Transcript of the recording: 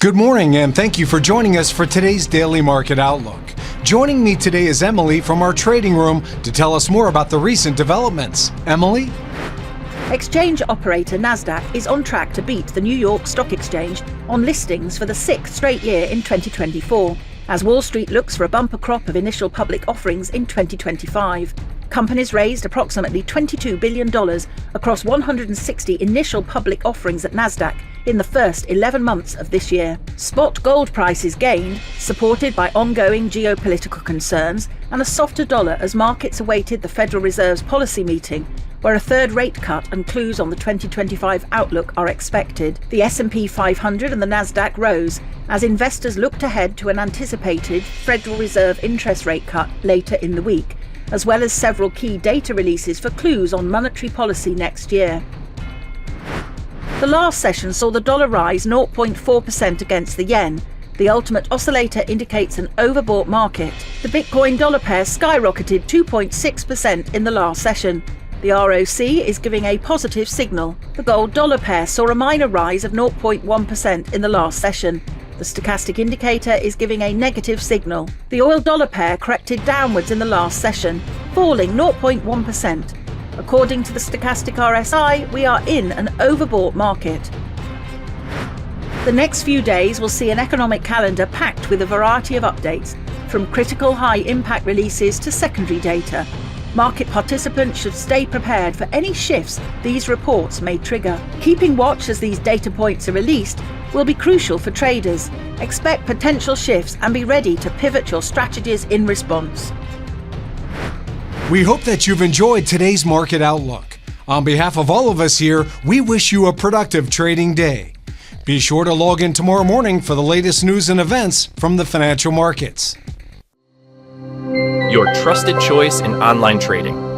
Good morning, and thank you for joining us for today's Daily Market Outlook. Joining me today is Emily from our trading room to tell us more about the recent developments. Emily? Exchange operator Nasdaq is on track to beat the New York Stock Exchange on listings for the sixth straight year in 2024, as Wall Street looks for a bumper crop of initial public offerings in 2025. Companies raised approximately $22 billion across 160 initial public offerings at Nasdaq in the first 11 months of this year. Spot gold prices gained, supported by ongoing geopolitical concerns and a softer dollar as markets awaited the Federal Reserve's policy meeting, where a third rate cut and clues on the 2025 outlook are expected. The S&P 500 and the Nasdaq rose as investors looked ahead to an anticipated Federal Reserve interest rate cut later in the week, as well as several key data releases for clues on monetary policy next year. The last session saw the dollar rise 0.4% against the yen. The ultimate oscillator indicates an overbought market. The Bitcoin dollar pair skyrocketed 2.6% in the last session. The ROC is giving a positive signal. The gold dollar pair saw a minor rise of 0.1% in the last session. The stochastic indicator is giving a negative signal. The oil dollar pair corrected downwards in the last session, falling 0.1%. According to the stochastic RSI, we are in an overbought market. The next few days will see an economic calendar packed with a variety of updates, from critical high-impact releases to secondary data. Market participants should stay prepared for any shifts these reports may trigger. Keeping watch as these data points are released will be crucial for traders. Expect potential shifts and be ready to pivot your strategies in response. We hope that you've enjoyed today's Market Outlook. On behalf of all of us here, we wish you a productive trading day. Be sure to log in tomorrow morning for the latest news and events from the financial markets. Your trusted choice in online trading.